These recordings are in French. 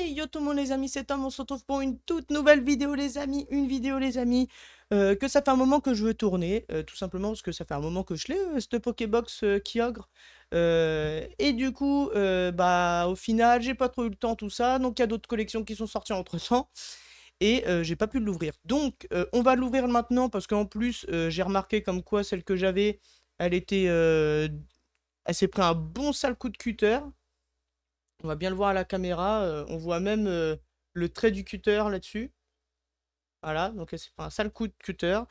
Hey, yo tout le monde les amis, c'est Tom, on se retrouve pour une toute nouvelle vidéo les amis, que ça fait un moment que je veux tourner, tout simplement parce que ça fait un moment que je l'ai, cette Pokébox Kyogre, et du coup, bah au final j'ai pas trop eu le temps tout ça, donc il y a d'autres collections qui sont sorties entre-temps, et j'ai pas pu l'ouvrir. Donc on va l'ouvrir maintenant parce qu'en plus j'ai remarqué comme quoi celle que j'avais, elle était, elle s'est pris un bon sale coup de cutter. On va bien le voir à la caméra. On voit même le trait du cutter là-dessus. Voilà, donc c'est pas un sale coup de cutter.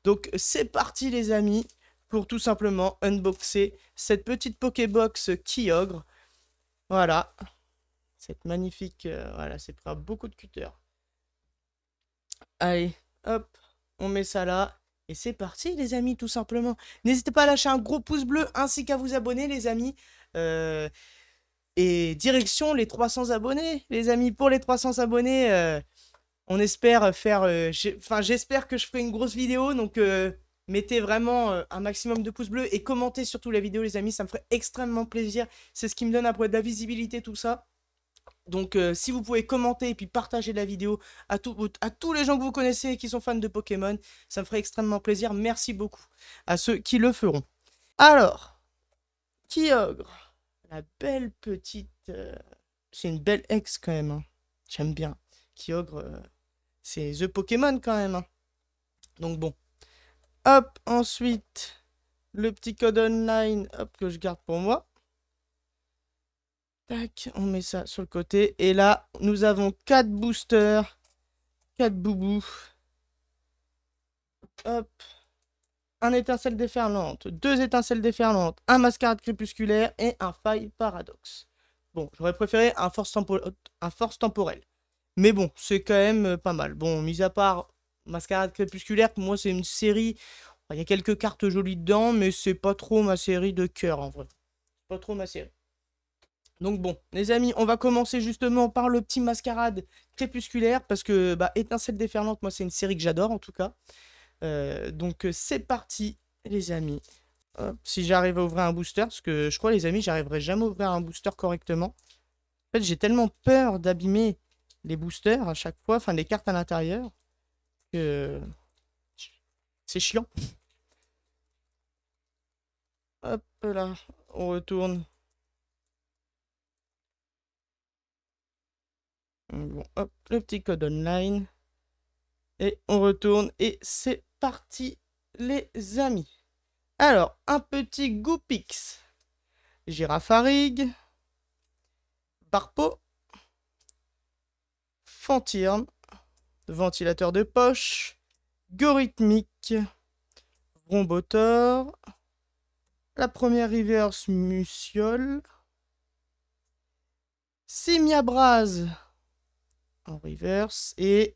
Donc c'est parti les amis, pour tout simplement unboxer cette petite Pokébox Kyogre. Voilà, cette magnifique... voilà, c'est pris un beaucoup de cutter. Allez, hop, on met ça là. Et c'est parti les amis, tout simplement. N'hésitez pas à lâcher un gros pouce bleu ainsi qu'à vous abonner les amis. Euh, Et direction les 300 abonnés, les amis. Pour les 300 abonnés, on espère faire... j'espère que je ferai une grosse vidéo. Donc, mettez vraiment un maximum de pouces bleus et commentez surtout la vidéo, les amis. Ça me ferait extrêmement plaisir. C'est ce qui me donne après de la visibilité, tout ça. Donc, si vous pouvez commenter et puis partager la vidéo à tous les gens que vous connaissez et qui sont fans de Pokémon, ça me ferait extrêmement plaisir. Merci beaucoup à ceux qui le feront. Alors, Kyogre, la belle petite... c'est une belle ex quand même, hein. J'aime bien. Kyogre, c'est The Pokémon quand même, hein. Donc bon. Hop, ensuite, le petit code online, hop, que je garde pour moi. Tac, on met ça sur le côté. Et là, nous avons 4 boosters, 4 boubous. Hop. Un étincelle déferlante, 2 étincelles déferlantes, un mascarade crépusculaire et un faille paradoxe. Bon, j'aurais préféré un force temporelle. Mais bon, c'est quand même pas mal. Bon, mis à part Mascarade Crépusculaire, pour moi c'est une série. Il y a quelques cartes jolies dedans, mais c'est pas trop ma série de cœur en vrai. Pas trop ma série. Donc bon, les amis, on va commencer justement par le petit Mascarade Crépusculaire, parce que bah, Étincelle déferlante, moi c'est une série que j'adore en tout cas. Donc c'est parti, les amis. Hop, si j'arrive à ouvrir un booster, parce que je crois les amis, j'arriverai jamais à ouvrir un booster correctement. En fait, j'ai tellement peur d'abîmer les boosters à chaque fois, enfin les cartes à l'intérieur, que c'est chiant. Hop là, on retourne. Bon, hop, le petit code online. Et on retourne. Et c'est parti, les amis. Alors, un petit Goopix. Girafarig. Barpo. Fantirn. Ventilateur de poche. Gorithmique. Rombotor. La première reverse Muciole. Simiabraz en reverse. Et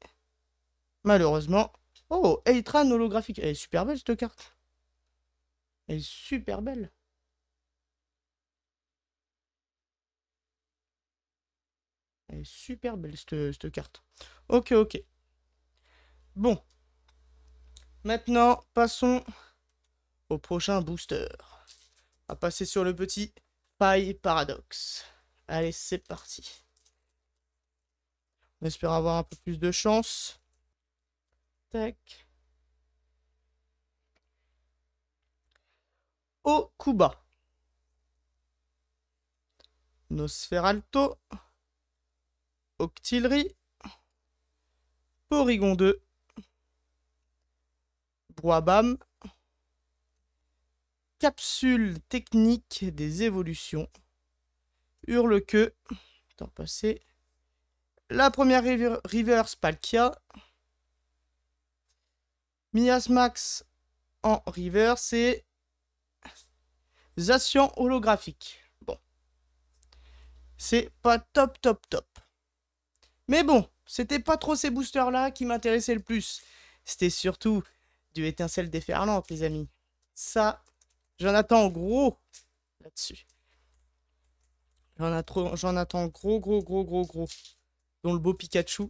malheureusement... Oh, Eitran holographique. Elle est super belle cette carte. Elle est super belle. Elle est super belle cette carte. Ok, ok. Bon. Maintenant, passons au prochain booster. On va passer sur le petit Faille Paradoxe. Allez, c'est parti. On espère avoir un peu plus de chance. Tac. Okuba. Nosferalto. Octillerie. Porygon 2. Boabam. Capsule technique des évolutions. Hurle-queue. Temps passé. La première reverse Palkia. Miasmax en reverse et Zacian holographique. Bon. C'est pas top, top, top. Mais bon, c'était pas trop ces boosters-là qui m'intéressaient le plus. C'était surtout du étincelle déferlante, les amis. Ça, j'en attends gros là-dessus. J'en attends gros, gros, gros, gros, gros. Dont le beau Pikachu.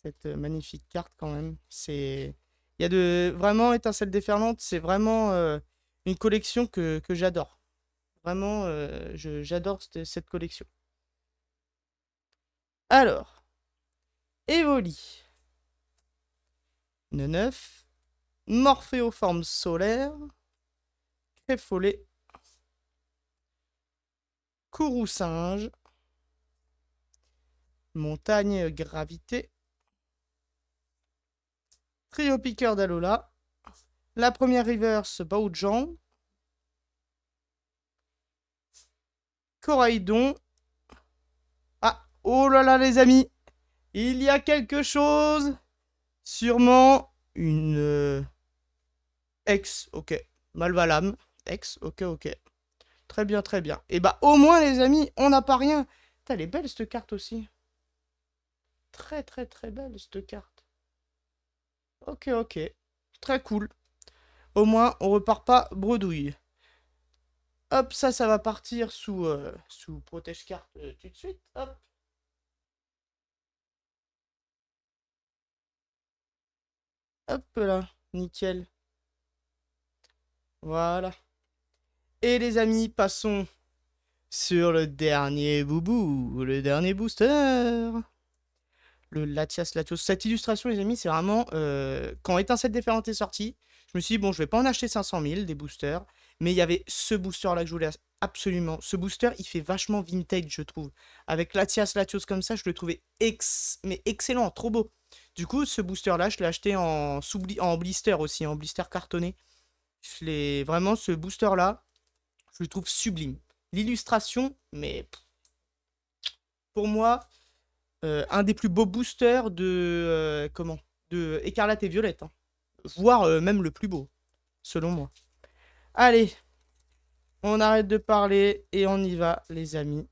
Cette magnifique carte quand même. C'est... Il y a de... Vraiment, étincelle déferlante, c'est vraiment une collection que j'adore. Vraiment, j'adore cette collection. Alors, Evoli. 9. Morphéoforme solaire. Créfollet. Kourou singe. Montagne gravité. Trio piqueur d'Alola. La première reverse Baojan. Coraidon. Ah, oh là là les amis. Il y a quelque chose. Sûrement une ex, ok. Malvalam. Ex, ok, ok. Très bien, très bien. Et bah au moins les amis, on n'a pas rien. Putain, elle est belle cette carte aussi. Très très très belle cette carte. Ok, ok. Très cool. Au moins, on repart pas bredouille. Hop, ça va partir sous protège-carte tout de suite. Hop. Hop là. Nickel. Voilà. Et les amis, passons sur le dernier boubou. Le dernier booster. Le Latias Latios. Cette illustration, les amis, c'est vraiment... quand Étincelle Déferlante est sorti, je me suis dit, bon, je vais pas en acheter 500 000, des boosters. Mais il y avait ce booster-là que je voulais absolument. Ce booster, il fait vachement vintage, je trouve. Avec Latias Latios comme ça, je le trouvais mais excellent, trop beau. Du coup, ce booster-là, je l'ai acheté en blister aussi, en blister cartonné. Vraiment, ce booster-là, je le trouve sublime. L'illustration, mais pour moi, un des plus beaux boosters de Écarlate et Violette, hein. Voire même le plus beau, selon moi. Allez, on arrête de parler et on y va, les amis.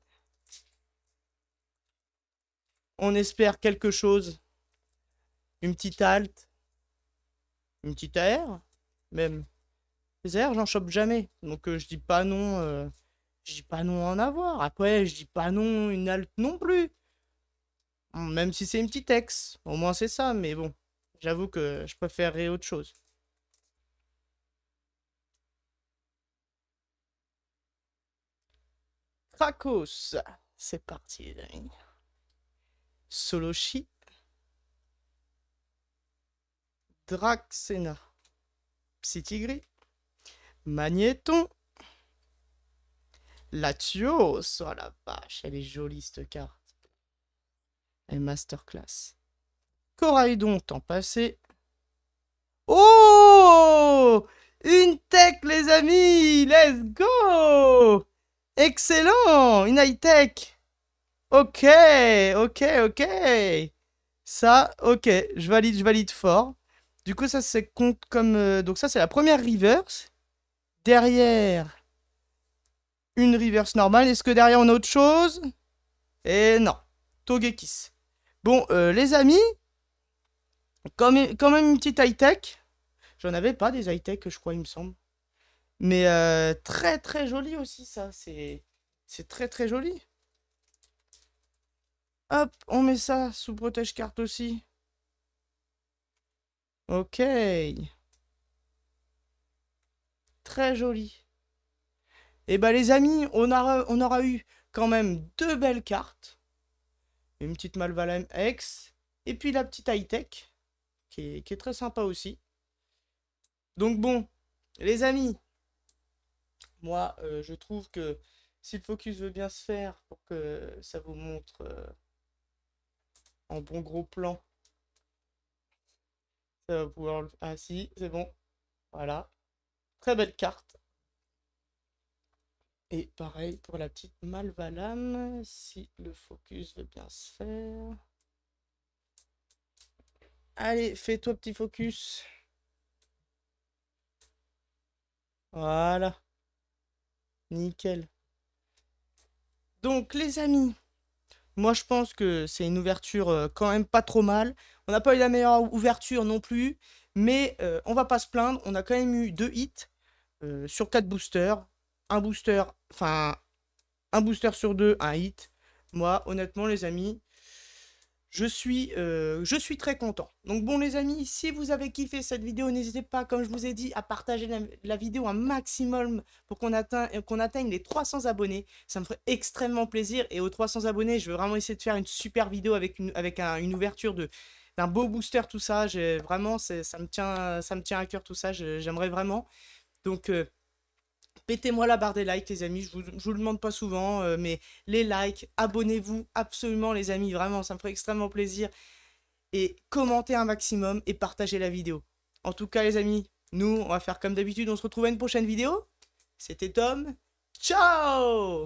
On espère quelque chose. Une petite halte. Une petite AR. Même. Les AR, j'en chope jamais. Donc je dis pas non. Je dis pas non à en avoir. Après, je dis pas non une halte non plus. Même si c'est une petite ex. Au moins c'est ça. Mais bon. J'avoue que je préférerais autre chose. Krakos. C'est parti, les amis. Soloshi. Draxena. Psytigris. Magnéton. Latios. Oh la vache, elle est jolie cette carte. Elle est masterclass. Coraidon, temps passé. Oh, une tech, les amis. Let's go. Excellent. Une high tech. Ok, ok, ok. Ça, ok. Je valide fort. Du coup, ça, c'est compte comme... donc ça, c'est la première reverse. Derrière, une reverse normale. Est-ce que derrière, on a autre chose? Et non. Togekiss. Bon, les amis, quand même une petite high-tech. J'en avais pas des high-tech, je crois, il me semble. Mais très très joli aussi, ça. C'est très très joli. Hop, on met ça sous protège-carte aussi. Ok. Très joli. Et bah les amis, on aura eu quand même deux belles cartes. Une petite Malvalem X. Et puis la petite high-tech. Qui est très sympa aussi. Donc bon, les amis, moi je trouve que si le focus veut bien se faire pour que ça vous montre en bon gros plan, ça va pouvoir le... Ah si, c'est bon. Voilà. Très belle carte. Et pareil pour la petite Malvalam, si le focus veut bien se faire. Allez, fais-toi petit focus. Voilà. Nickel. Donc les amis, moi je pense que c'est une ouverture quand même pas trop mal. On n'a pas eu la meilleure ouverture non plus, mais on va pas se plaindre. On a quand même eu 2 hits sur 4 boosters. Un booster, enfin un booster sur 2, un hit. Moi honnêtement les amis, je suis très content. Donc bon les amis, si vous avez kiffé cette vidéo, n'hésitez pas, comme je vous ai dit, à partager la vidéo un maximum pour qu'on atteigne les 300 abonnés. Ça me ferait extrêmement plaisir. Et aux 300 abonnés, je vais vraiment essayer de faire une super vidéo avec une ouverture d'un beau booster, tout ça. Vraiment, ça me tient à cœur tout ça. J'aimerais vraiment. Donc, pétez-moi la barre des likes, les amis. Je vous le demande pas souvent, mais les likes, abonnez-vous absolument, les amis. Vraiment, ça me ferait extrêmement plaisir. Et commentez un maximum et partagez la vidéo. En tout cas, les amis, nous, on va faire comme d'habitude. On se retrouve à une prochaine vidéo. C'était Tom. Ciao!